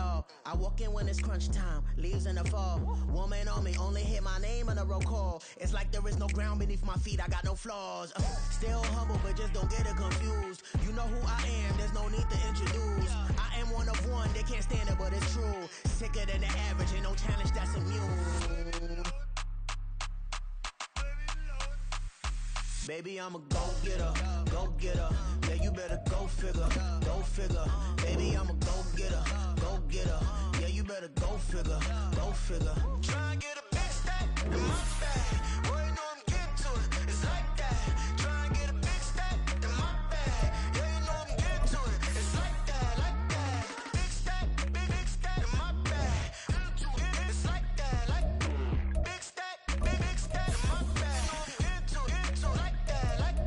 all. I walk in when it's crunch time, leaves in the fall. Woman on me, only hit my name on a roll call. It's like there is no ground beneath my feet, I got no flaws. Still humble, but just don't get it confused. You know who I am, there's no need to introduce. I am one of one, they can't stand it, but it's true. Sicker than the average, ain't no challenge that's immune. Baby, I'm a go-getter, go-getter. Yeah, you better go figure, go figure. Baby, I'm a go-getter, go-getter. Yeah, you better go figure, go figure. Try and get a big stack in my bag. Boy, you know I'm getting to it, it's like that. Try and get a big stack in my bag. Yeah, you know I'm getting to it, it's like that, like that. Big stack in my bag. It's like that, like big stack in my bag. Into like that, like.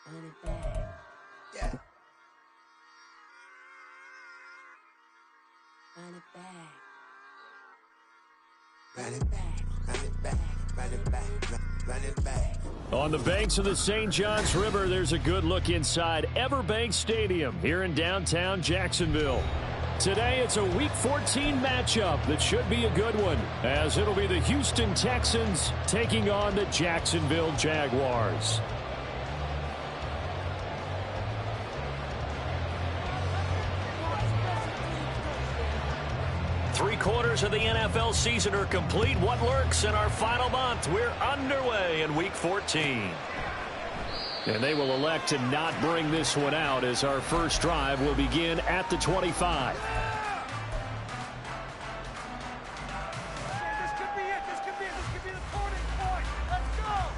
Run it back. Yeah. Run it back. Run it back. Run it back. Run it back. Run it back. On the banks of the St. Johns River, there's a good look inside Everbank Stadium here in downtown Jacksonville. Today, it's a Week 14 matchup that should be a good one, as it'll be the Houston Texans taking on the Jacksonville Jaguars. Three-quarters of the NFL season are complete. What lurks in our final month? We're underway in Week 14. And they will elect to not bring this one out as our first drive will begin at the 25. This could be it. This could be the turning point. Let's go.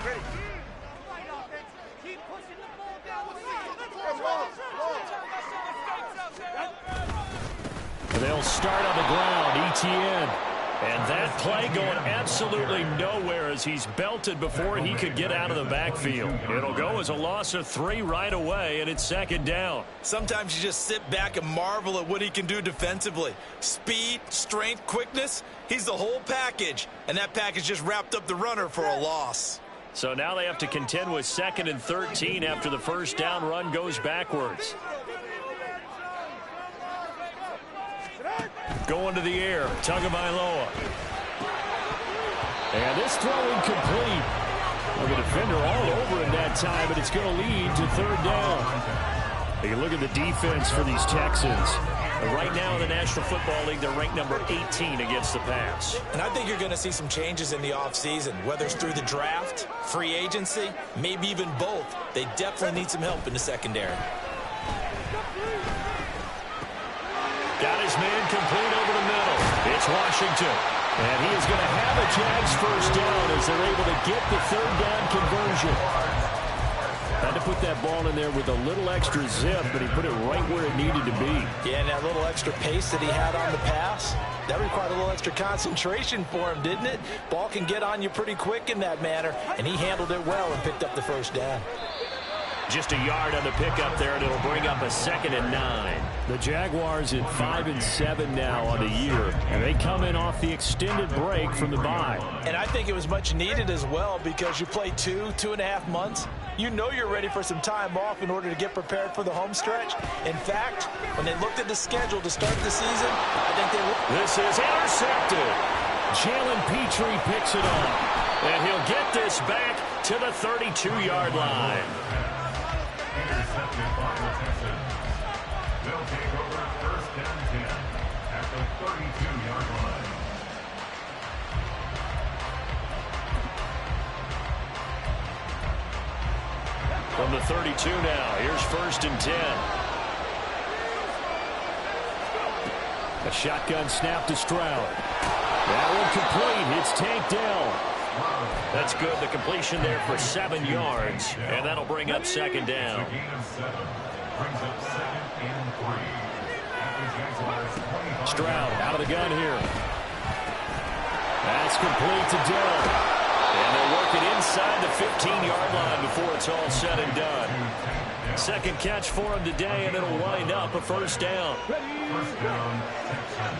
Ready. Right offense. Keep pushing the ball down the field. They'll start on the ground, ETN. And that play going absolutely nowhere as he's belted before he could get out of the backfield. It'll go as a loss of 3 right away, and it's second down. Sometimes you just sit back and marvel at what he can do defensively. Speed, strength, quickness, he's the whole package. And that package just wrapped up the runner for a loss. So now they have to contend with 2nd and 13 after the first down run goes backwards. Going to the air, Tagovailoa. And this throw incomplete. Look at the defender all over him that time, but it's going to lead to 3rd down. You look at the defense for these Texans. Right now in the National Football League, they're ranked number 18 against the pass. And I think you're going to see some changes in the offseason, whether it's through the draft, free agency, maybe even both. They definitely need some help in the secondary. Got his man complete over the middle. It's Washington. And he is going to have a Jags first down as they're able to get the 3rd down conversion. Had to put that ball in there with a little extra zip, but he put it right where it needed to be. Yeah, and that little extra pace that he had on the pass, that required a little extra concentration for him, didn't it? Ball can get on you pretty quick in that manner, and he handled it well and picked up the first down. Just a yard on the pickup there, and it'll bring up a 2nd and 9. The Jaguars at 5-7 now on the year, and they come in off the extended break from the bye. And I think it was much needed as well because you play 2.5 months. You know you're ready for some time off in order to get prepared for the home stretch. In fact, when they looked at the schedule to start the season, I think they looked. This is intercepted. Jalen Petrie picks it up, and he'll get this back to the 32-yard line. Intercepted by the Texans. They'll take over 1st and 10 at the 32-yard line. From the 32 now, here's 1st and 10. A shotgun snap to Stroud. That one complete. It's Tank Dell. That's good. The completion there for 7 yards, and that'll bring up 2nd down. The gain of 7 brings up 2nd and 3. Stroud out of the gun here. That's complete to Dillon. And they'll work it inside the 15-yard line before it's all said and done. Second catch for him today, and it'll wind up a first down. First down, Texans.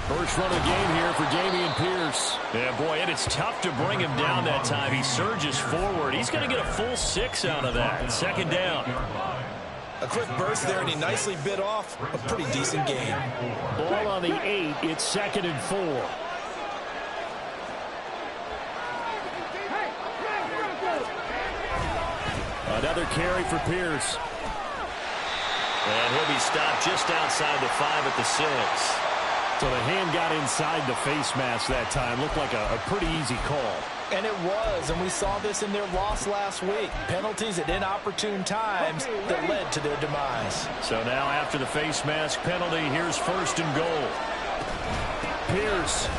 First run of the game here for Dameon Pierce. Yeah, boy, and it's tough to bring him down that time. He surges forward. He's going to get a full 6 out of that. Second down. A quick burst there, and he nicely bit off a pretty decent gain. Ball on the 8. It's 2nd and 4. Another carry for Pierce. And he'll be stopped just outside the 5 at the 6. So the hand got inside the face mask that time. Looked like a pretty easy call. And it was, and we saw this in their loss last week. Penalties at inopportune times that led to their demise. So now after the face mask penalty, here's 1st and goal. Pierce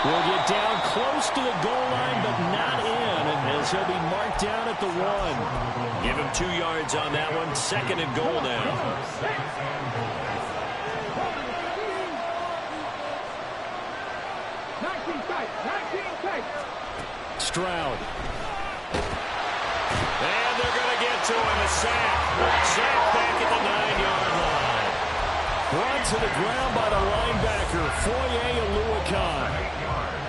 will get down close to the goal line, but not in, as he'll be marked down at the 1. Give him 2 yards on that one. 2nd and goal now. Stroud. And they're going to get to him. A sack. Sack back at the 9-yard line. Brought to the ground by the linebacker, Foye Oluwakan.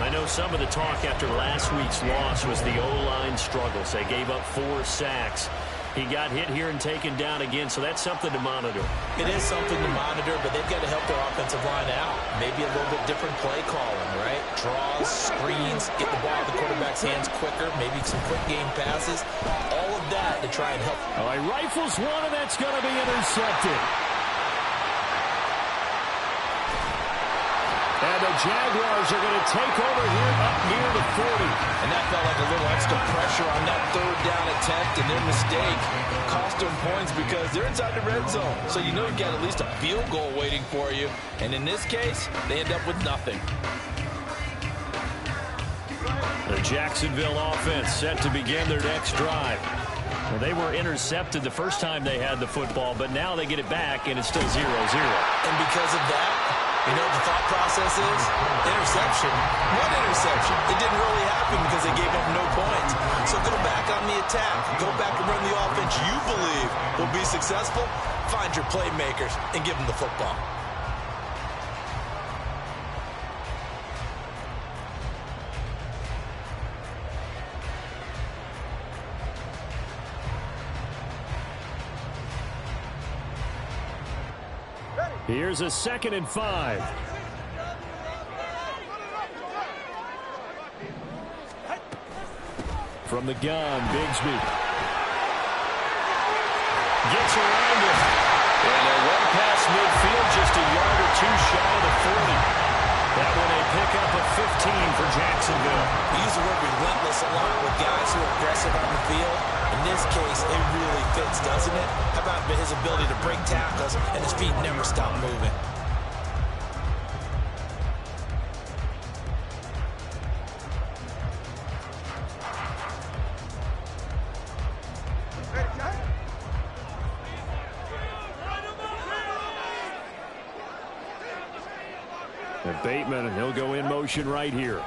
I know some of the talk after last week's loss was the O-line struggles. They gave up 4 sacks. He got hit here and taken down again, so that's something to monitor. It is something to monitor, but they've got to help their offensive line out. Maybe a little bit different play calling, right? Draws, screens, get the ball out of the quarterback's hands quicker, maybe some quick game passes. All of that to try and help. All right, rifles one, and that's going to be intercepted. And the Jaguars are going to take over here up near the 40. And that felt like a little extra pressure on that 3rd down attempt, and their mistake cost them points because they're inside the red zone. So you know you've got at least a field goal waiting for you. And in this case, they end up with nothing. The Jacksonville offense set to begin their next drive. Well, they were intercepted the first time they had the football, but now they get it back, and it's still 0-0. And because of that, you know what the thought process is? Interception. What interception? It didn't really happen because they gave up no points. So go back on the attack. Go back and run the offense you believe will be successful. Find your playmakers and give them the football. Here's a 2nd and 5. From the gun, Bigsby. Gets around it. And a run past midfield, just a yard or 2 shy of the 40. That one a pickup of 15 for Jacksonville. We use the word relentless a lot with guys who are aggressive on the field. In this case, it really fits, doesn't it? How about his ability to break tackles and his feet never stop moving? And Bateman, and he'll go in motion right here.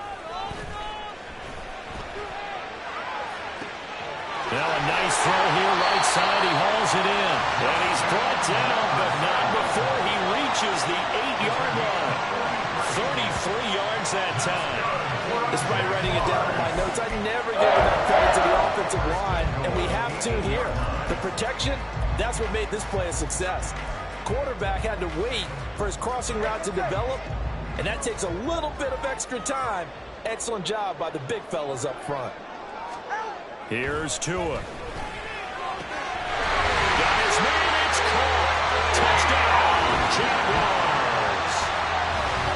Now a nice throw here, right side. He hauls it in. And he's brought down, but not before he reaches the 8-yard line. 33 yards that time. Despite writing it down in my notes, I never give enough credit to the offensive line, and we have to here. The protection, that's what made this play a success. Quarterback had to wait for his crossing route to develop, and that takes a little bit of extra time. Excellent job by the big fellas up front. Here's Tua. Got his man, it's caught. Touchdown, Jaguars.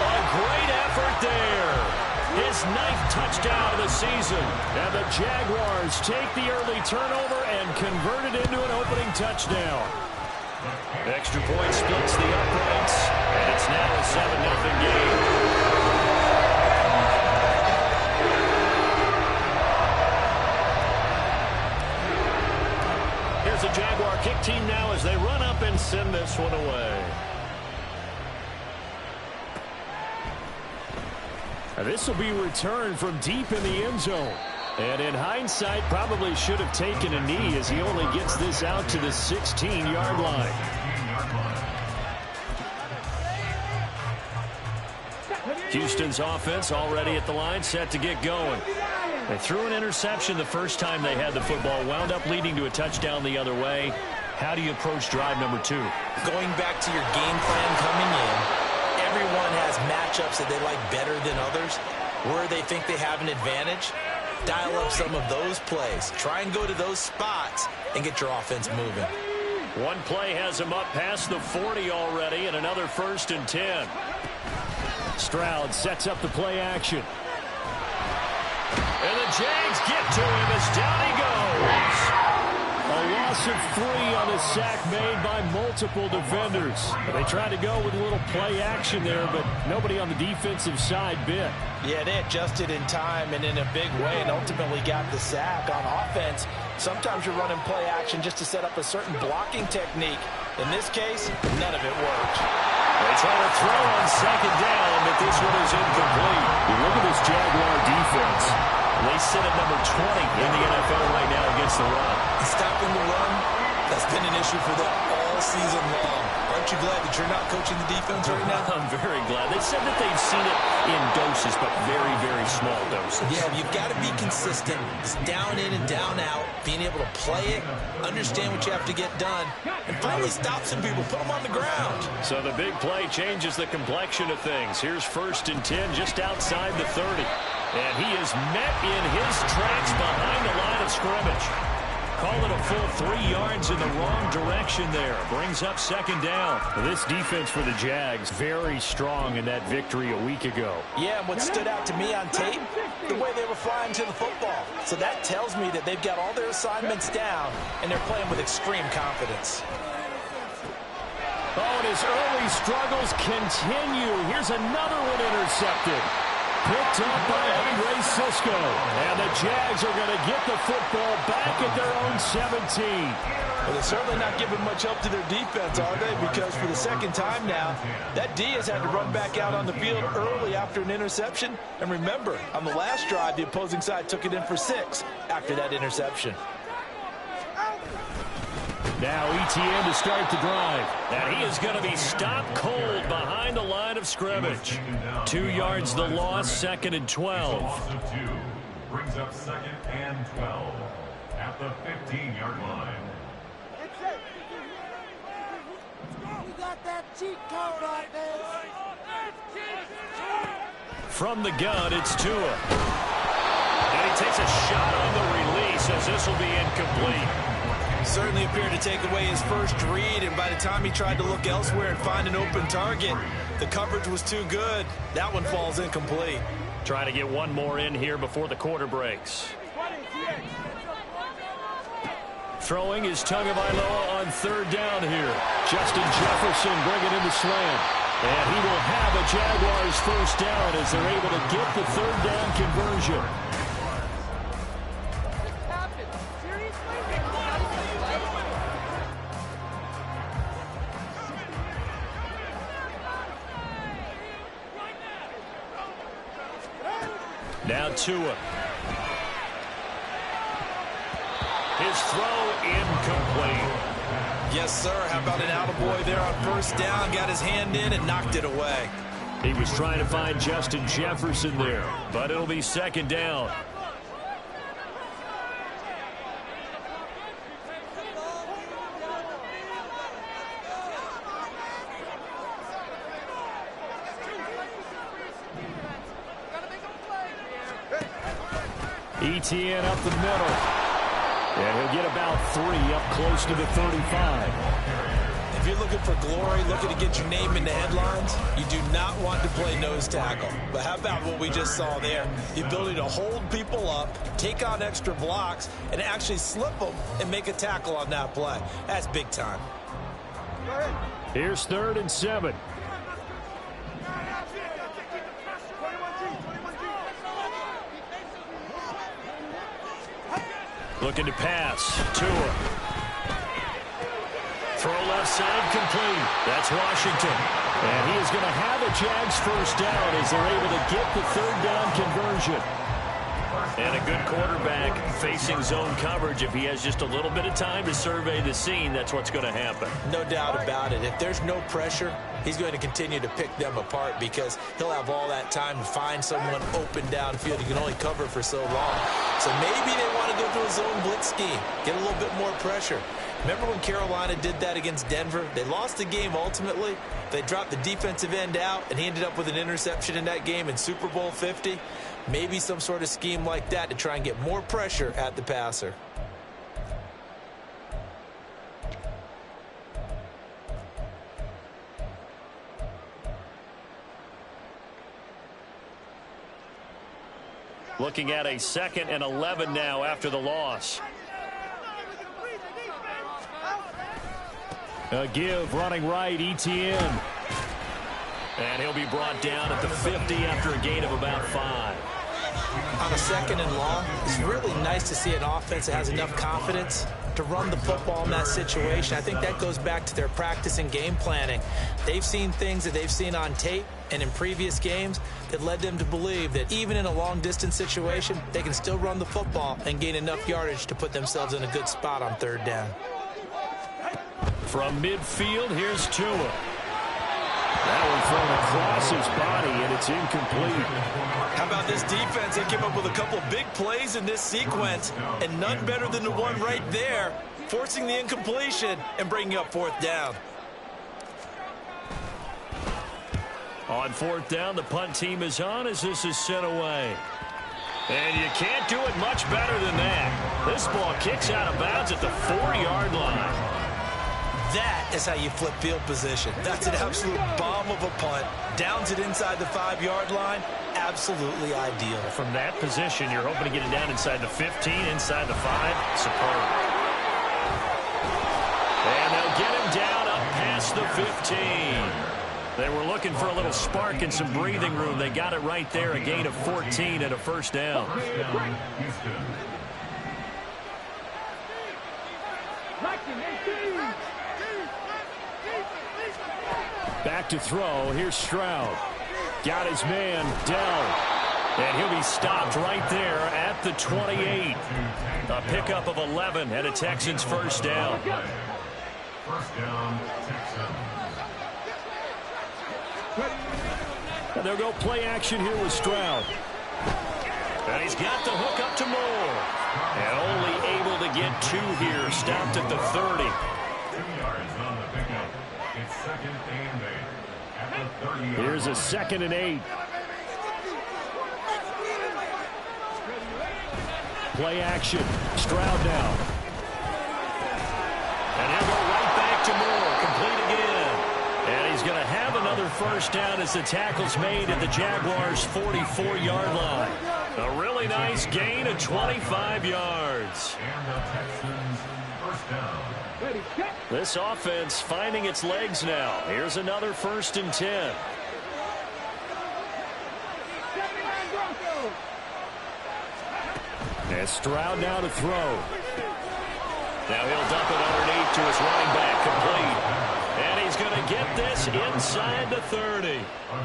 A great effort there. His 9th touchdown of the season. And the Jaguars take the early turnover and convert it into an opening touchdown. Extra point splits the uprights, and it's now a 7-0 game. The Jaguar kick team now as they run up send this one away. This will be returned from deep in the end zone. And in hindsight, probably should have taken a knee as he only gets this out to the 16-yard line. Houston's offense already at the line, set to get going. They threw an interception the first time they had the football, wound up leading to a touchdown the other way. How do you approach drive number 2? Going back to your game plan coming in, everyone has matchups that they like better than others. Where they think they have an advantage, dial up some of those plays. Try and go to those spots and get your offense moving. One play has him up past the 40 already, and another 1st and 10. Stroud sets up the play action. And the Jags get to him as down he goes. A loss of 3 on the sack made by multiple defenders. They tried to go with a little play action there, but nobody on the defensive side bit. Yeah, they adjusted in time and in a big way and ultimately got the sack. On offense, sometimes you're running play action just to set up a certain blocking technique. In this case, none of it worked. They try to throw on 2nd down, but this one is incomplete. You look at this Jaguar defense. They sit at number 20 in the NFL right now against the run. Stopping the run, that's been an issue for them all season long. Aren't you glad that you're not coaching the defense right now? I'm very glad. They said that they've seen it in doses, but very, very small doses. Yeah, you've got to be consistent. It's down in and down out, being able to play it, understand what you have to get done, and finally stop some people, put them on the ground. So the big play changes the complexion of things. Here's 1st and 10 just outside the 30. And he is met in his tracks behind the line of scrimmage. Call it a full 3 yards in the wrong direction there. Brings up 2nd down. This defense for the Jags, very strong in that victory a week ago. Yeah, and what stood out to me on tape, the way they were flying to the football. So that tells me that they've got all their assignments down, and they're playing with extreme confidence. Oh, and his early struggles continue. Here's another one intercepted. Picked up by Andre Cisco. And the Jags are going to get the football back at their own 17. Well, they're certainly not giving much help to their defense, are they? Because for the 2nd time now, that D has had to run back out on the field early after an interception. And remember, on the last drive, the opposing side took it in for 6 after that interception. Now ETN to start the drive. And he is going to be stopped cold behind the line of scrimmage. 2 yards the loss, 2nd and 12. Loss of 2 brings up 2nd and 12 at the 15-yard line. We got that cheat code on this. From the gun, it's Tua. And he takes a shot on the release as this will be incomplete. Certainly appeared to take away his first read, and by the time he tried to look elsewhere and find an open target, the coverage was too good. That one falls incomplete. Trying to get one more in here before the quarter breaks. Throwing is Tagovailoa on 3rd down here. Justin Jefferson bringing in the slant. And he will have a Jaguars 1st down as they're able to get the 3rd down conversion. Now Tua. His throw incomplete. Yes, sir. How about an attaboy there on 1st down? Got his hand in and knocked it away. He was trying to find Justin Jefferson there, but it'll be 2nd down. ETN up the middle. And he'll get about 3 up close to the 35. If you're looking for glory, looking to get your name in the headlines, you do not want to play nose tackle. But how about what we just saw there? The ability to hold people up, take on extra blocks, and actually slip them and make a tackle on that play. That's big time. Here's 3rd and 7. Looking to pass. Tua. Throw left side complete. That's Washington. And he is going to have a Jags first down as they're able to get the third down conversion. And a good quarterback facing zone coverage. If he has just a little bit of time to survey the scene, that's what's going to happen. No doubt about it. If there's no pressure, he's going to continue to pick them apart because he'll have all that time to find someone open downfield. He can only cover for so long. So maybe they want to go to a zone blitz scheme, get a little bit more pressure. Remember when Carolina did that against Denver? They lost the game ultimately. They dropped the defensive end out, and he ended up with an interception in that game in Super Bowl 50. Maybe some sort of scheme like that to try and get more pressure at the passer. Looking at a 2nd and 11 now after the loss. A give running right, ETN. And he'll be brought down at the 50 after a gain of about 5. On a 2nd and long, it's really nice to see an offense that has enough confidence to run the football in that situation. I think that goes back to their practice and game planning. They've seen things that they've seen on tape and in previous games that led them to believe that even in a long-distance situation, they can still run the football and gain enough yardage to put themselves in a good spot on 3rd down. From midfield, here's Tua. That one thrown across his body, and it's incomplete. How about this defense? They came up with a couple big plays in this sequence, and none better than the one right there, forcing the incompletion and bringing up 4th down. On 4th down, the punt team is on as this is sent away. And you can't do it much better than that. This ball kicks out of bounds at the 4-yard line. That is how you flip field position. That's an absolute bomb of a punt. Downs it inside the 5-yard line. Absolutely ideal. From that position, you're hoping to get it down inside the 15, inside the 5. Superb. And they'll get him down up past the 15. They were looking for a little spark and some breathing room. They got it right there, a gain of 14 and a first down. Back to throw. Here's Stroud. Got his man, Dell. And he'll be stopped right there at the 28. A pickup of 11 and a Texans first down. First down, Texans. And they'll go play action here with Stroud. And he's got the hook up to Moore. And only able to get 2 here. Stopped at the 30. 2 yards on the pickup. It's 2nd and 8. At the 30-yard line. Here's a 2nd and 8. Play action. Stroud now. And he'll go right back to Moore. Complete again. And he's going to have another first down as the tackle's made at the Jaguars' 44-yard line. A really nice gain of 25 yards. And the Texans first down. This offense finding its legs now. Here's another 1st and 10. And Stroud now to throw. Now he'll dump it underneath to his running back, complete. And he's going to get this inside the 30.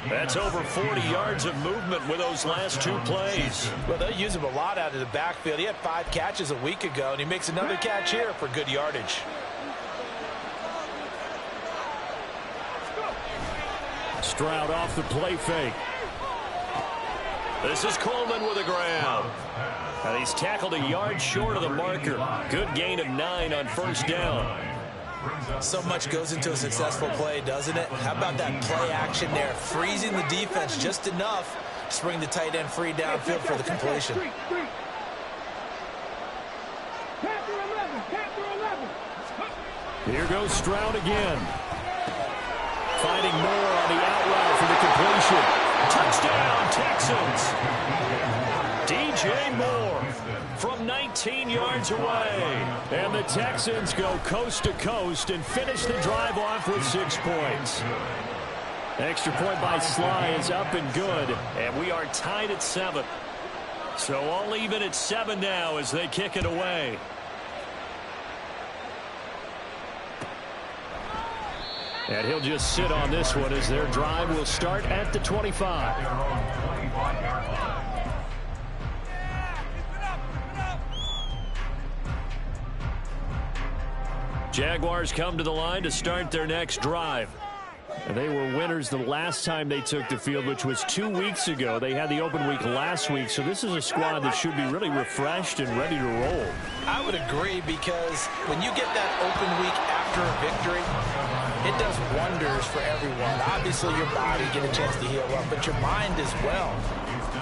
That's over 40 yards of movement with those last 2 plays. Well, they'll use him a lot out of the backfield. He had 5 catches a week ago, and he makes another catch here for good yardage. Stroud off the play fake. This is Coleman with a grab. And he's tackled a yard short of the marker. Good gain of 9 on first down. So much goes into a successful play, doesn't it? How about that play action there? Freezing the defense just enough to bring the tight end free downfield for the completion. Here goes Stroud again. Finding Moore on the out route for the completion. Touchdown, Texans. DJ Moore from 19 yards away. And the Texans go coast to coast and finish the drive off with 6 points. Extra point by Sly is up and good. And we are tied at 7. So all even at 7 now as they kick it away. And he'll just sit on this one as their drive will start at the 25. Jaguars come to the line to start their next drive. And they were winners the last time they took the field, which was 2 weeks ago. They had the open week last week, so this is a squad that should be really refreshed and ready to roll. I would agree, because when you get that open week after a victory, it does wonders for everyone. Obviously, your body get a chance to heal up, but your mind as well.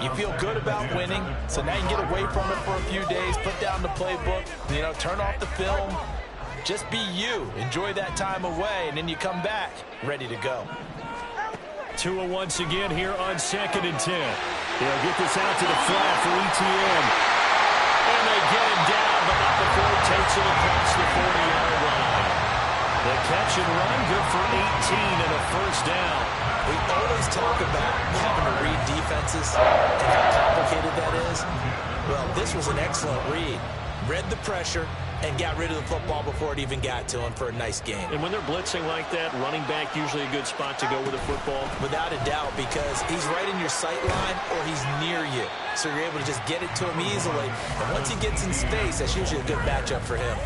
You feel good about winning, so now you can get away from it for a few days, put down the playbook, turn off the film. Just be you. Enjoy that time away, and then you come back ready to go. Tua once again here on 2nd and 10. They'll get this out to the flat for ETN. And they get him down, but not before he takes it across the 40-yard line. The catch and run, good for 18 and a first down. We always talk about having to read defenses and how complicated that is. Well, this was an excellent read. Read the pressure and got rid of the football before it even got to him for a nice game. And when they're blitzing like that, running back usually a good spot to go with the football? Without a doubt, because he's right in your sight line or he's near you. So you're able to just get it to him easily. And once he gets in space, that's usually a good matchup for him.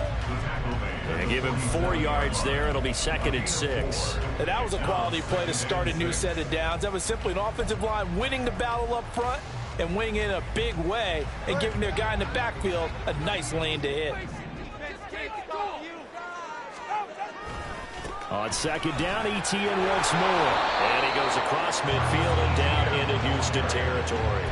And give him 4 yards there. It'll be 2nd and 6. And that was a quality play to start a new set of downs. That was simply an offensive line winning the battle up front and winning in a big way and giving their guy in the backfield a nice lane to hit. On 2nd down, ETN once more. And he goes across midfield and down into Houston territory.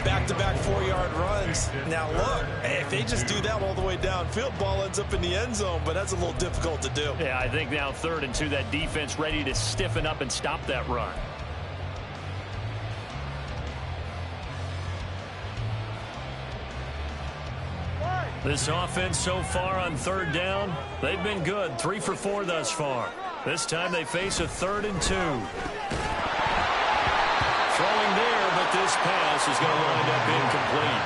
Back-to-back 4-yard runs. Now, look, if they just do that all the way downfield, ball ends up in the end zone, but that's a little difficult to do. Yeah, I think now 3rd and 2, that defense ready to stiffen up and stop that run. This offense so far on 3rd down, they've been good. 3 for 4 thus far. This time they face a 3rd and 2. Throwing there, but this pass is going to wind up incomplete.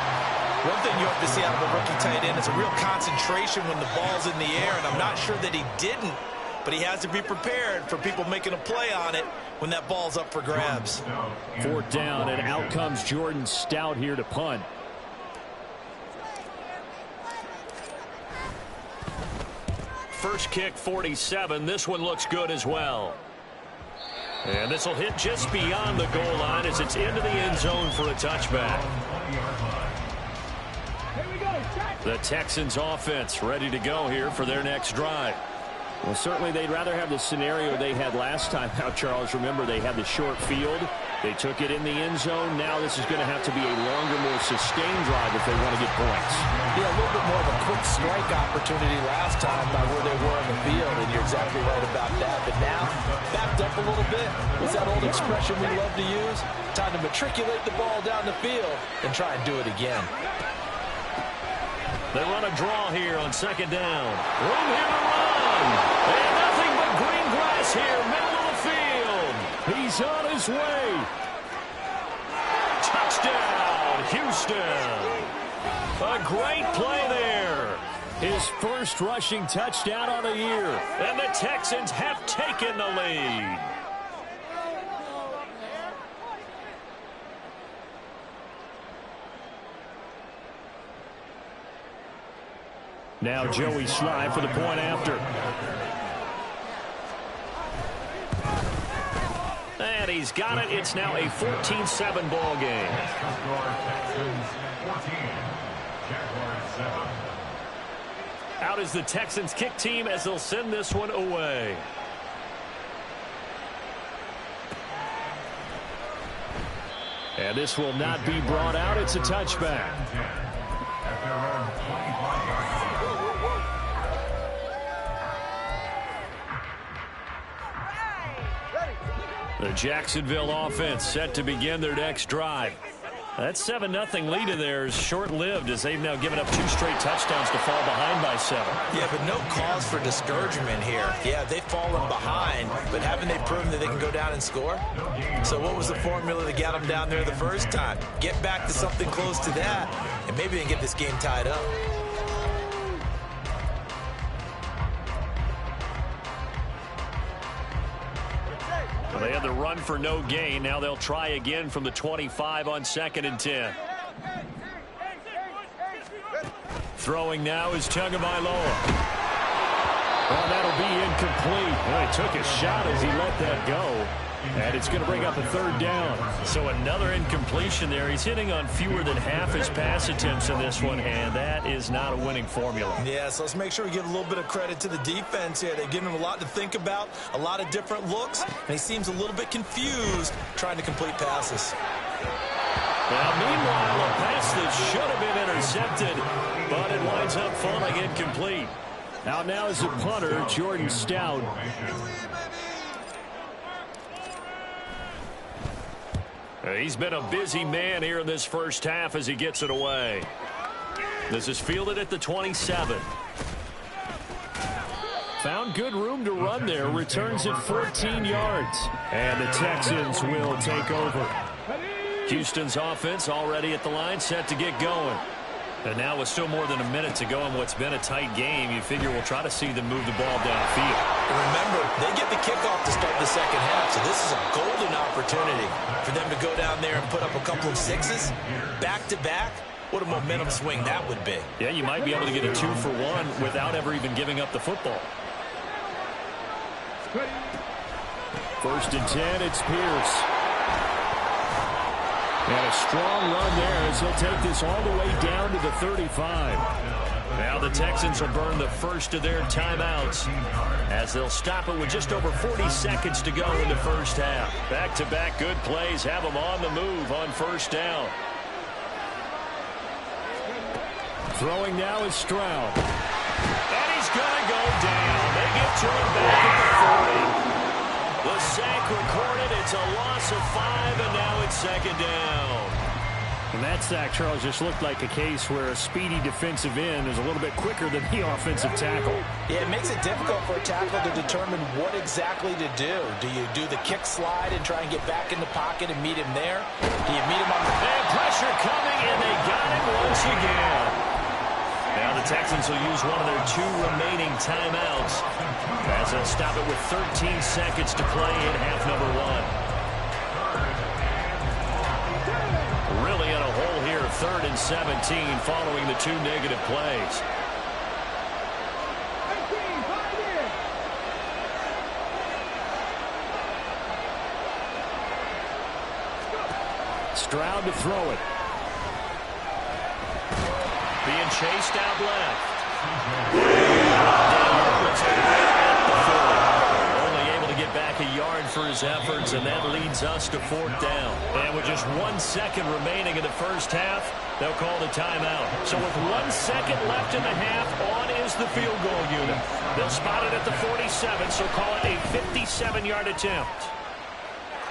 One thing you have to see out of a rookie tight end is a real concentration when the ball's in the air, and I'm not sure that he didn't, but he has to be prepared for people making a play on it when that ball's up for grabs. 4th down, and out comes Jordan Stout here to punt. First kick, 47. This one looks good as well. And this will hit just beyond the goal line as it's into the end zone for a touchback. The Texans offense ready to go here for their next drive. Well, certainly they'd rather have the scenario they had last time out, Charles. Remember, they had the short field. They took it in the end zone. Now this is going to have to be a longer, more sustained drive if they want to get points. Yeah, a little bit more of a quick strike opportunity last time by where they were in the field, and you're exactly right about that. But now, backed up a little bit. What's that old expression we love to use? Time to matriculate the ball down the field and try and do it again. They run a draw here on 2nd down. Room here to run. And nothing but green grass here, middle of the field. He's on his way. Touchdown, Houston. A great play there. His first rushing touchdown on the year. And the Texans have taken the lead. Now Joey Sly for the point after. And he's got it. It's now a 14-7 ball game. Out is the Texans kick team as they'll send this one away. And this will not be brought out. It's a touchback. The Jacksonville offense set to begin their next drive. That 7-0 lead of theirs short-lived as they've now given up 2 straight touchdowns to fall behind by 7. Yeah, but no cause for discouragement here. Yeah, they've fallen behind, but haven't they proven that they can go down and score? So what was the formula that got them down there the first time? Get back to something close to that, and maybe they can get this game tied up. Well, they had the run for no gain. Now they'll try again from the 25 on 2nd and 10. Throwing now is Tagovailoa. Well, that'll be incomplete. Well, he took a shot as he let that go. And it's going to bring up a 3rd down. So another incompletion there. He's hitting on fewer than half his pass attempts in this one, and that is not a winning formula. Yeah, so let's make sure we give a little bit of credit to the defense here. They've given him a lot to think about, a lot of different looks, and he seems a little bit confused trying to complete passes. Well, meanwhile, a pass that should have been intercepted, but it winds up falling incomplete. Now is the punter, Jordan Stout. He's been a busy man here in this first half as he gets it away. This is fielded at the 27. Found good room to run there. Returns it 14 yards. And the Texans will take over. Houston's offense already at the line, set to get going. And now with still more than a minute to go in what's been a tight game, you figure we'll try to see them move the ball downfield. And remember, they get the kickoff to start the second half, so this is a golden opportunity for them to go down there and put up a couple of sixes back-to-back. What a momentum swing that would be. Yeah, you might be able to get a 2-for-1 without ever even giving up the football. 1st and 10, it's Pierce. And a strong run there as he'll take this all the way down to the 35. Now the Texans will burn the first of their timeouts as they'll stop it with just over 40 seconds to go in the first half. Back-to-back good plays have them on the move on 1st down. Throwing now is Stroud. And he's going to go down. They get to him back at the 40. The sack recorded. It's a loss of 5, and now it's 2nd down. And that sack, Charles, just looked like a case where a speedy defensive end is a little bit quicker than the offensive tackle. Yeah, it makes it difficult for a tackle to determine what exactly to do. Do you do the kick slide and try and get back in the pocket and meet him there? Do you meet him on the... And pressure coming, and they got him once again. Now the Texans will use one of their 2 remaining timeouts as they'll stop it with 13 seconds to play in half number 1. Really in a hole here, 3rd and 17 following the 2 negative plays. Stroud to throw it. Being chased out left. Only able to get back a yard for his efforts, and that leads us to 4th down. And with just 1 second remaining in the first half, they'll call the timeout. So with 1 second left in the half, on is the field goal unit. They'll spot it at the 47, so call it a 57-yard attempt.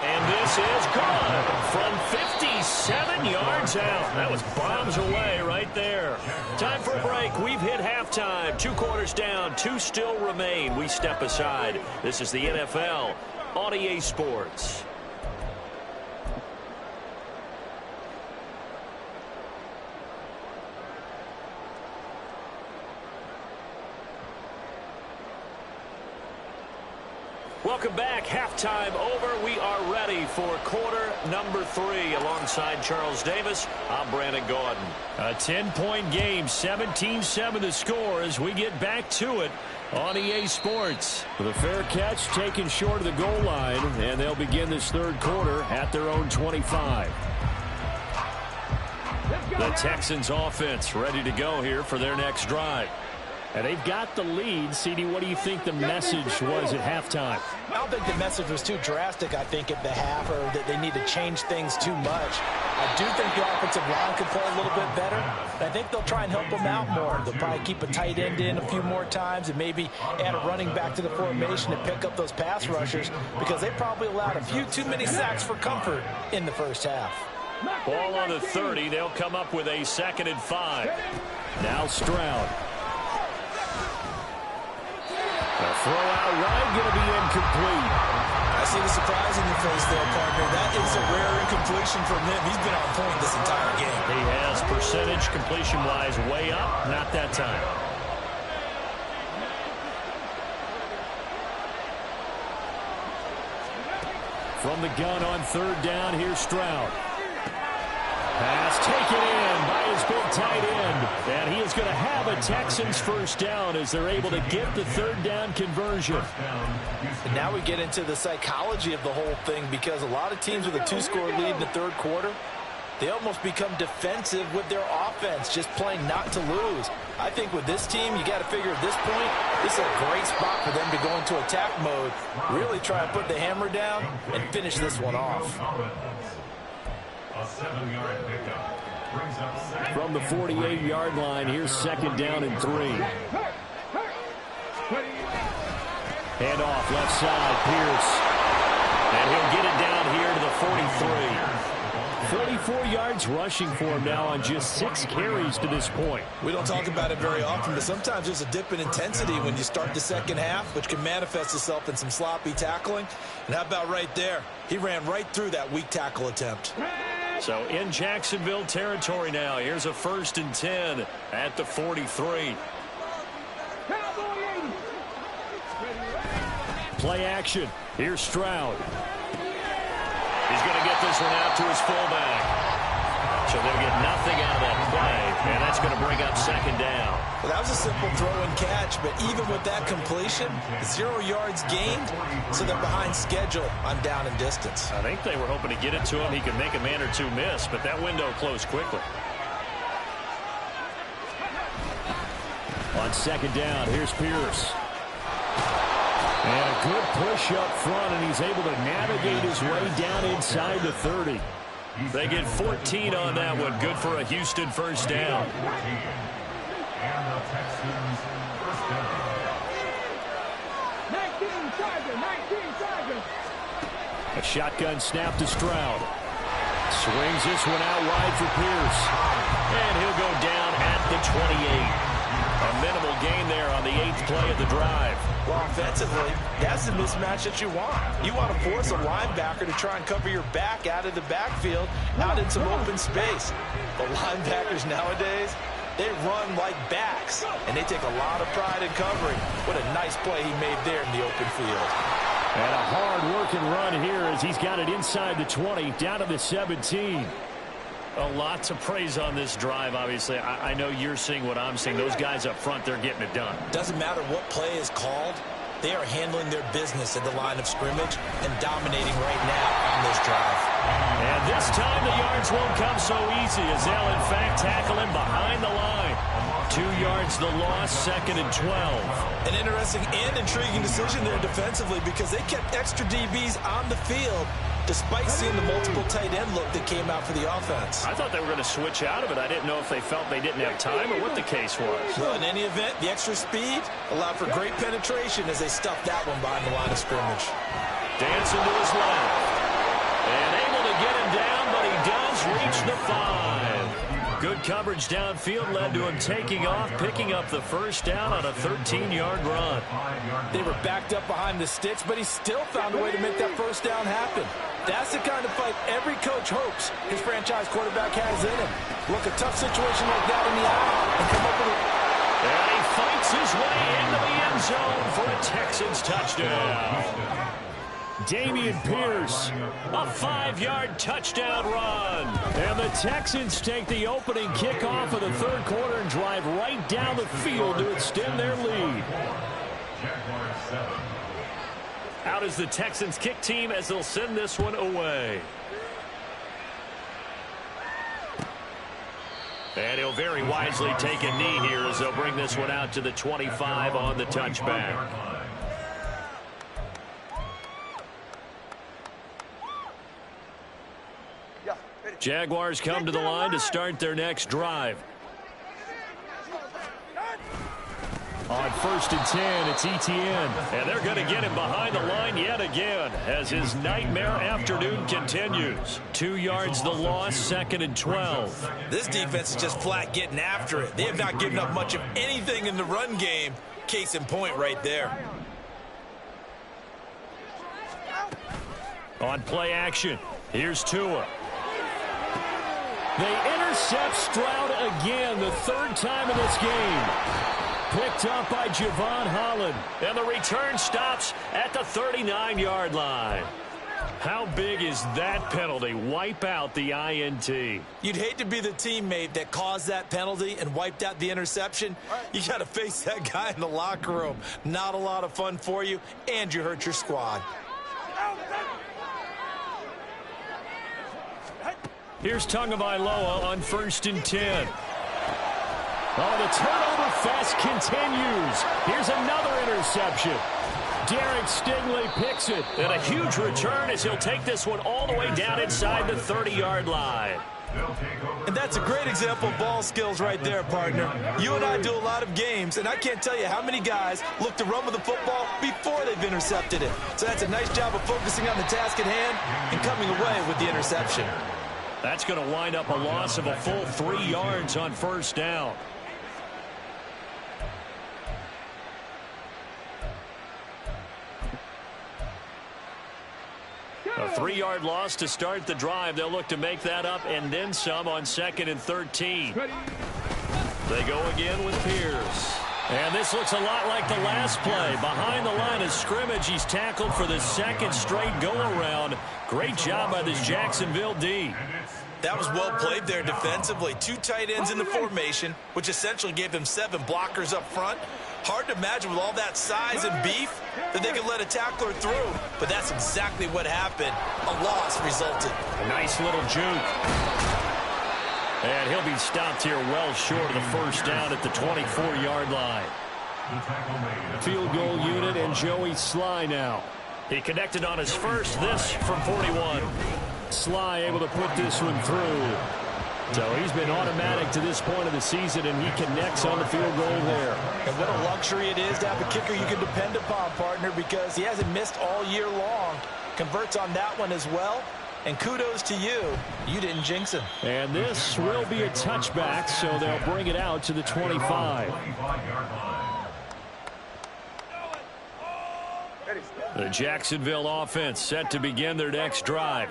And this is good from 57 yards out. That was bombs away right there. Time for a break. We've hit halftime. 2 quarters down. 2 still remain. We step aside. This is the NFL on EA Sports. Welcome back. Halftime over. We are ready for quarter number 3. Alongside Charles Davis, I'm Brandon Gordon. A 10-point game, 17-7 the score as we get back to it on EA Sports. The fair catch taken short of the goal line, and they'll begin this 3rd quarter at their own 25. The Texans offense ready to go here for their next drive. And they've got the lead. CD, what do you think the message was at halftime? I don't think the message was too drastic, I think, at the half, or that they need to change things too much. I do think the offensive line could play a little bit better. I think they'll try and help them out more. They'll probably keep a tight end in a few more times and maybe add a running back to the formation and pick up those pass rushers because they probably allowed a few too many sacks for comfort in the first half. Ball on the 30. They'll come up with a 2nd and 5. Now Stroud. The throw out wide going to be incomplete. I see the surprise in your face there, partner. That is a rare incompletion from him. He's been on point this entire game. He has percentage completion-wise way up. Not that time. From the gun on third down, here's Stroud. Pass taken in by his big tight end. And he is going to have a Texans first down as they're able to get the third down conversion. And now we get into the psychology of the whole thing, because a lot of teams with a 2-score lead in the third quarter, they almost become defensive with their offense, just playing not to lose. I think with this team, you got to figure at this point, this is a great spot for them to go into attack mode, really try to put the hammer down and finish this one off. A 7-yard pickup brings up second. From the 48-yard line, here's second down and 3. Hand off left side, Pierce. And he'll get it down here to the 43. 44 yards rushing for him now on just 6 carries to this point. We don't talk about it very often, but sometimes there's a dip in intensity when you start the second half, which can manifest itself in some sloppy tackling. And how about right there? He ran right through that weak tackle attempt. So in Jacksonville territory now. Here's a 1st and 10 at the 43. Play action. Here's Stroud. He's going to get this one out to his fullback. So they'll get nothing out of that play, and that's going to bring up second down. Well, that was a simple throw and catch, but even with that completion, 0 yards gained, so they're behind schedule on down and distance. I think they were hoping to get it to him. He could make a man or two miss, but that window closed quickly. On second down, here's Pierce. And a good push up front, and he's able to navigate his way down inside the 30. They get 14 on that one. Good for a Houston first down. And the Texans first down. 19 Chargers. A shotgun snap to Stroud. Swings this one out wide for Pierce. And he'll go down at the 28. A minimal gain there on the 8th play of the drive. Well, offensively, that's the mismatch that you want. You want to force a linebacker to try and cover your back out of the backfield, out in some open space. The linebackers nowadays, they run like backs, and they take a lot of pride in covering. What a nice play he made there in the open field. And a hard-working run here as he's got it inside the 20, down to the 17. A lot to praise on this drive, obviously. I know you're seeing what I'm seeing. Those guys up front, they're getting it done. Doesn't matter what play is called. They are handling their business at the line of scrimmage and dominating right now on this drive. And this time the yards won't come so easy as they'll, in fact, tackle him behind the line. 2 yards the loss, 2nd and 12. An interesting and intriguing decision there defensively, because they kept extra DBs on the field despite seeing the multiple tight end look that came out for the offense. I thought they were going to switch out of it. I didn't know if they felt they didn't have time or what the case was. Well, in any event, the extra speed allowed for great penetration as they stuffed that one behind the line of scrimmage. Dancing to his left. And able to get him down, but he does reach the 5. Good coverage downfield led to him taking off, picking up the first down on a 13-yard run. They were backed up behind the sticks, but he still found a way to make that first down happen. That's the kind of fight every coach hopes his franchise quarterback has in him. Look, a tough situation like that in the eye and come up with it. And he fights his way into the end zone for a Texans touchdown. Dameon Pierce, a 5-yard touchdown run. And the Texans take the opening kickoff of the third quarter and drive right down the field to extend their lead. Out is the Texans kick team as they'll send this one away. And he'll very wisely take a knee here as they'll bring this one out to the 25 on the touchback. Jaguars come to the line to start their next drive. On 1st and 10, it's Etienne. And they're going to get him behind the line yet again as his nightmare afternoon continues. 2 yards the loss, 2nd and 12. This defense is just flat getting after it. They have not given up much of anything in the run game. Case in point right there. On play action, here's Tua. They intercept Stroud again, the 3rd time in this game. Picked up by Javon Holland. And the return stops at the 39-yard line. How big is that penalty? Wipe out the INT. You'd hate to be the teammate that caused that penalty and wiped out the interception. You got to face that guy in the locker room. Not a lot of fun for you, and you hurt your squad. Here's Tagovailoa on 1st and 10. Oh, the turnover fest continues. Here's another interception. Derek Stingley picks it. And a huge return as he'll take this one all the way down inside the 30-yard line. And that's a great example of ball skills right there, partner. You and I do a lot of games, and I can't tell you how many guys look to run with the football before they've intercepted it. So that's a nice job of focusing on the task at hand and coming away with the interception. That's going to wind up a loss of a full 3 yards on 1st down. A 3-yard loss to start the drive. They'll look to make that up and then some on 2nd and 13. They go again with Pierce. And this looks a lot like the last play. Behind the line of scrimmage, he's tackled for the 2nd straight go-around. Great job by this Jacksonville D. That was well played there defensively. 2 tight ends in the formation, which essentially gave them 7 blockers up front. Hard to imagine with all that size and beef that they could let a tackler through. But that's exactly what happened. A loss resulted. A nice little juke. And he'll be stopped here well short of the 1st down at the 24-yard line. Field goal unit and Joey Sly now. He connected on his first, this from 41. Sly able to put this one through. So he's been automatic to this point of the season, and he connects on the field goal there. And what a luxury it is to have a kicker you can depend upon, partner, because he hasn't missed all year long. Converts on that one as well. And kudos to you. You didn't jinx him. And this will be a touchback, so they'll bring it out to the 25. The Jacksonville offense set to begin their next drive.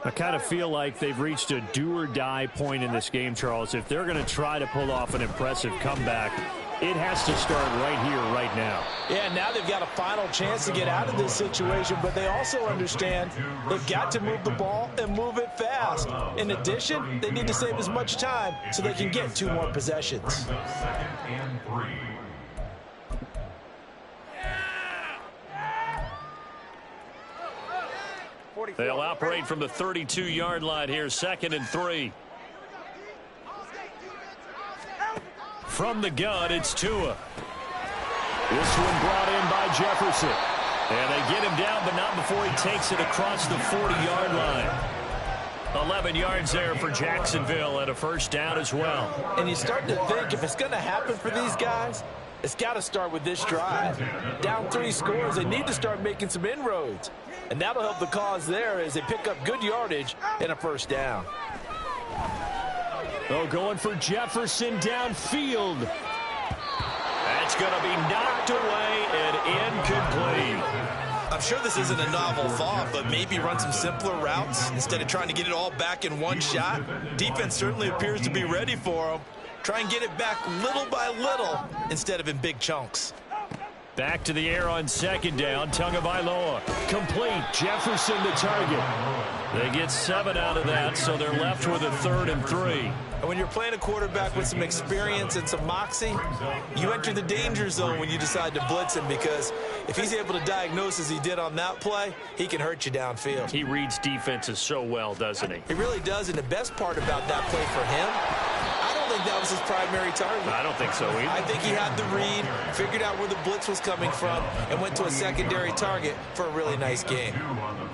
I kind of feel like they've reached a do-or-die point in this game, Charles. If they're going to try to pull off an impressive comeback, it has to start right here, right now. Yeah, now they've got a final chance to get out of this situation, but they also understand they've got to move the ball and move it fast. In addition, they need to save as much time so they can get 2 more possessions. 2nd and 3. They'll operate from the 32-yard line here, 2nd and 3. From the gun, it's Tua. This one brought in by Jefferson. And they get him down, but not before he takes it across the 40-yard line. 11 yards there for Jacksonville and a 1st down as well. And you start to think if it's going to happen for these guys, it's got to start with this drive. Down 3 scores, they need to start making some inroads. And that'll help the cause there as they pick up good yardage and a 1st down. Oh, going for Jefferson downfield. That's going to be knocked away and incomplete. I'm sure this isn't a novel thought, but maybe run some simpler routes instead of trying to get it all back in one shot. Defense certainly appears to be ready for them. Try and get it back little by little instead of in big chunks. Back to the air on 2nd down. Tagovailoa complete. Jefferson the target. They get 7 out of that, so they're left with a 3rd and 3. And when you're playing a quarterback with some experience and some moxie, you enter the danger zone when you decide to blitz him, because if he's able to diagnose as he did on that play, he can hurt you downfield. He reads defenses so well, doesn't he? He really does, and the best part about that play for him, I don't think that was his primary target. I don't think so either. I think he had the read, figured out where the blitz was coming from, and went to a secondary target for a really nice game.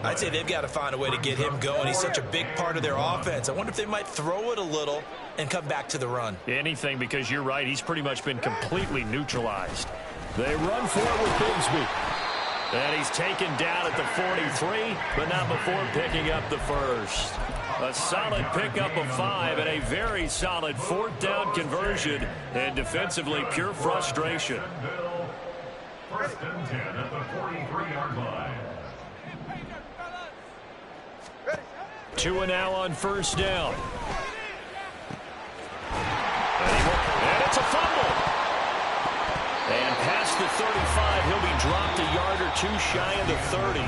I'd say they've got to find a way to get him going. He's such a big part of their offense. I wonder if they might throw it a little and come back to the run. Anything, because you're right. He's pretty much been completely neutralized. They run for it with Bigsby. And he's taken down at the 43, but not before picking up the 1st. A solid pickup of 5 and a very solid 4th down conversion. And defensively, pure frustration. 1st and 10 at the 43-yard line. Tua now on 1st down. And it's a fumble. And past the 35, he'll be dropped a yard or 2 shy of the 30.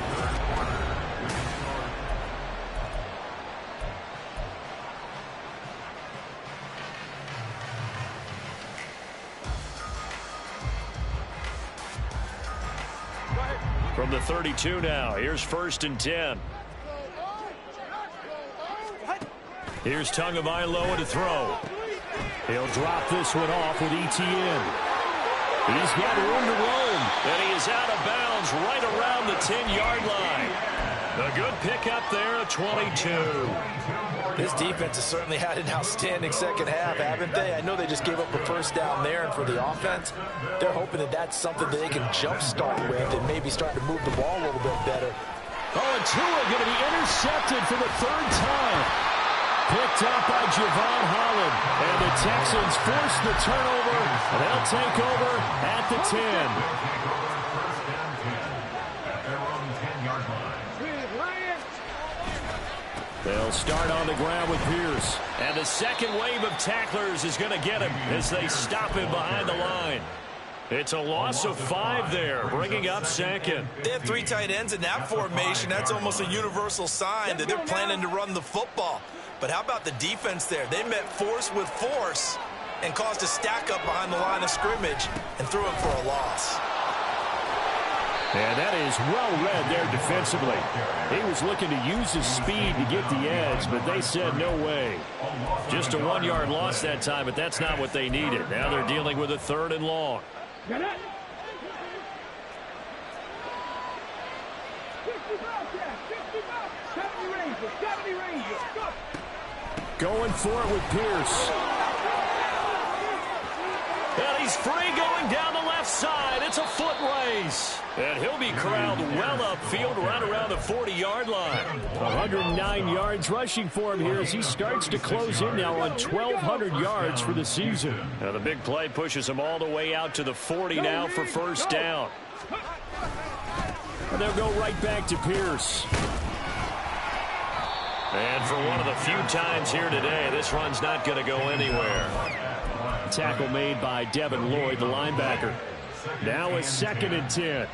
From the 32 now, here's 1st and 10. Here's Tagovailoa to throw. He'll drop this one off with ETN. He's got room to roam, and he is out of bounds right around the 10-yard line. A good pickup there at 22. This defense has certainly had an outstanding second half, haven't they? I know they just gave up a first down there, and for the offense, they're hoping that that's something that they can jumpstart with and maybe start to move the ball a little bit better. Oh, and Tua going to be intercepted for the 3rd time. Picked up by Javon Holland. And the Texans force the turnover. They'll take over at the 10. They'll start on the ground with Pierce. And the second wave of tacklers is going to get him as they stop him behind the line. It's a loss of 5 there, bringing up 2nd. They have 3 tight ends in that formation. That's almost a universal sign that they're planning to run the football. But how about the defense there? They met force with force and caused a stack up behind the line of scrimmage and threw him for a loss. And that is well read there defensively. He was looking to use his speed to get the edge, but they said no way. Just a 1-yard loss that time, but that's not what they needed. Now they're dealing with a 3rd and long. Going for it with Pierce. And he's free going down the left side. It's a foot race. And he'll be corralled well upfield right around the 40-yard line. 109 yards rushing for him here as he starts to close in now on 1,200 yards for the season. Now the big play pushes him all the way out to the 40 now for 1st down. And they'll go right back to Pierce. And for one of the few times here today, this run's not going to go anywhere. Tackle made by Devin Lloyd, the linebacker. Now it's 2nd and 10.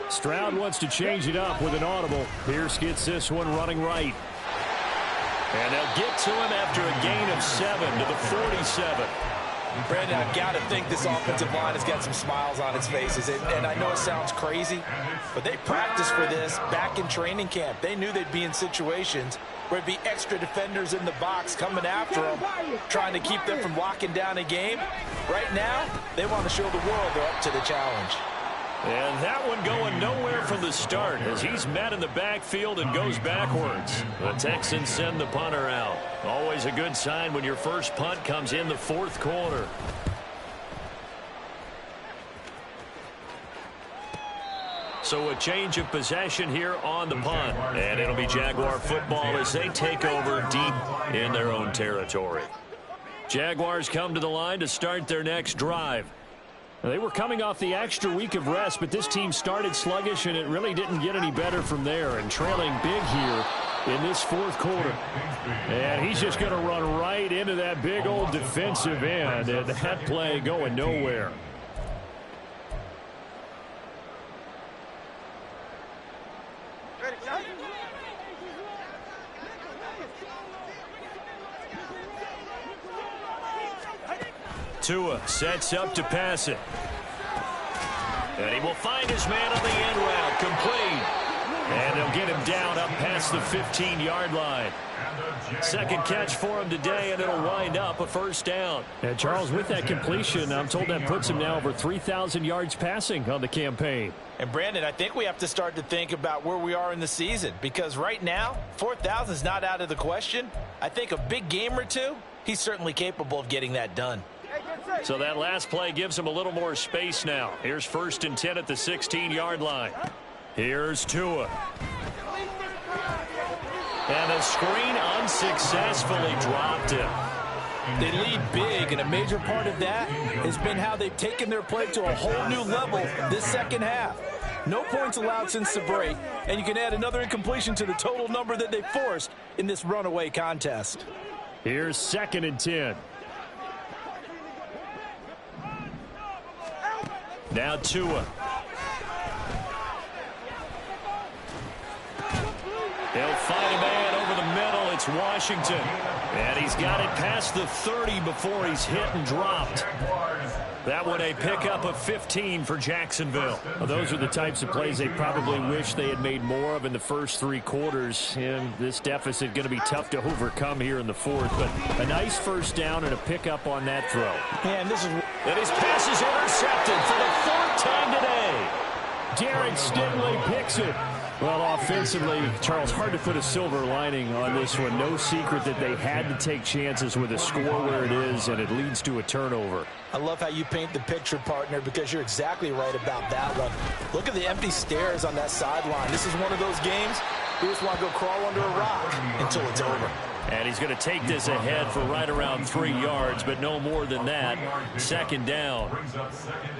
Stroud wants to change it up with an audible. Pierce gets this one running right. And they'll get to him after a gain of 7 to the 47. Brandon, I've got to think this offensive line has got some smiles on its faces. And I know it sounds crazy, but they practiced for this back in training camp. They knew they'd be in situations where it'd be extra defenders in the box coming after them, trying to keep them from locking down a game. Right now, they want to show the world they're up to the challenge. And that one going nowhere from the start as he's met in the backfield and goes backwards. The Texans send the punter out. Always a good sign when your first punt comes in the 4th quarter. So a change of possession here on the punt. And it'll be Jaguar football as they take over deep in their own territory. Jaguars come to the line to start their next drive. They were coming off the extra week of rest, but this team started sluggish, and it really didn't get any better from there. And trailing big here in this 4th quarter. And he's just going to run right into that big old defensive end, and that play going nowhere. Tua sets up to pass it. And he will find his man on the end route, complete. And they'll get him down up past the 15-yard line. Second catch for him today, and it'll wind up a 1st down. And Charles, with that completion, I'm told that puts him now over 3,000 yards passing on the campaign. And Brandon, I think we have to start to think about where we are in the season, because right now, 4,000 is not out of the question. I think a big game or two, he's certainly capable of getting that done. So that last play gives him a little more space now. Here's 1st and 10 at the 16-yard line. Here's Tua. And the screen unsuccessfully dropped him. They lead big, and a major part of that has been how they've taken their play to a whole new level this second half. No points allowed since the break, and you can add another incompletion to the total number that they forced in this runaway contest. Here's 2nd and 10. Now Tua. They'll find a man over the middle. It's Washington. And he's got it past the 30 before he's hit and dropped. That one a pickup of 15 for Jacksonville. Well, those are the types of plays they probably wish they had made more of in the first 3 quarters. And this deficit going to be tough to overcome here in the fourth. But a nice first down and a pickup on that throw. And his pass is intercepted for the 4th time today. Derek Stingley picks it. Well, offensively, Charles, hard to put a silver lining on this one. No secret that they had to take chances with a score where it is, and it leads to a turnover. I love how you paint the picture, partner, because you're exactly right about that one. Look at the empty stairs on that sideline. This is one of those games you just want to go crawl under a rock until it's over. And he's going to take this ahead for right around 3 yards, but no more than that. 2nd down. Well,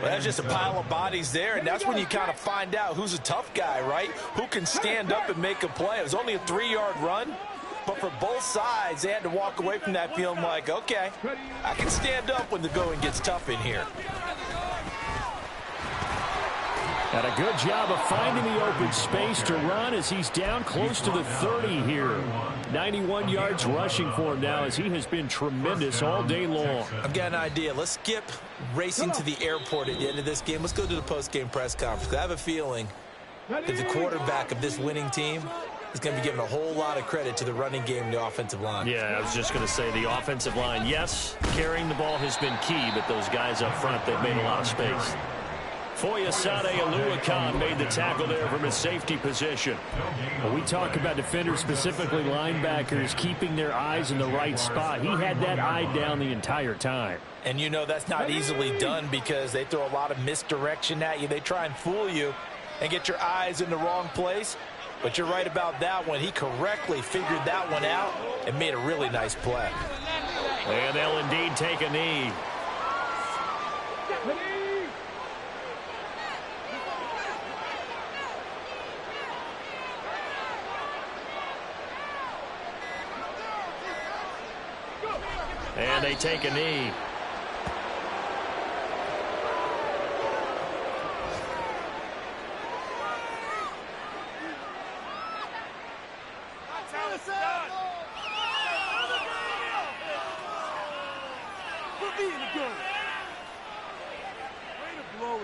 that's just a pile of bodies there, and that's when you kind of find out who's a tough guy, right? Who can stand up and make a play. It was only a 3-yard run, but for both sides, they had to walk away from that feeling like, okay, I can stand up when the going gets tough in here. And a good job of finding the open space to run as he's down close to the 30 here. 91 yards rushing for him now as he has been tremendous all day long. I've got an idea. Let's skip racing to the airport at the end of this game. Let's go to the post-game press conference. I have a feeling that the quarterback of this winning team is going to be giving a whole lot of credit to the running game and the offensive line. Yeah, I was just going to say the offensive line, yes, carrying the ball has been key, but those guys up front, they've made a lot of space. Foyesade Aluakan made the tackle there from his safety position. When we talk about defenders, specifically linebackers, keeping their eyes in the right spot, he had that eye down the entire time. And you know that's not easily done because they throw a lot of misdirection at you. They try and fool you and get your eyes in the wrong place. But you're right about that one. He correctly figured that one out and made a really nice play. And they'll indeed take a knee. And they take a knee. Put me in the gun. Way to blow it.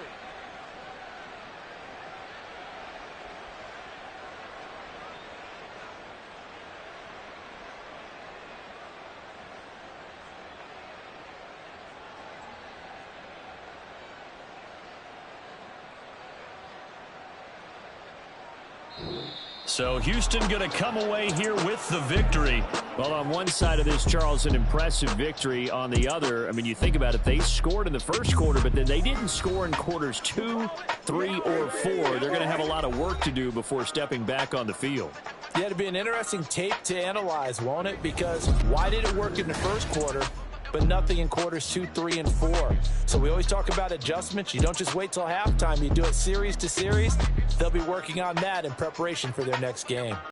So Houston going to come away here with the victory. Well, on one side of this, Charles, an impressive victory. On the other, I mean, you think about it, they scored in the first quarter, but then they didn't score in quarters 2, 3, or 4. They're going to have a lot of work to do before stepping back on the field. Yeah, it'll be an interesting tape to analyze, won't it? Because why did it work in the first quarter, but nothing in quarters 2, 3, and 4? So we always talk about adjustments. You don't just wait till halftime. You do it series to series. They'll be working on that in preparation for their next game.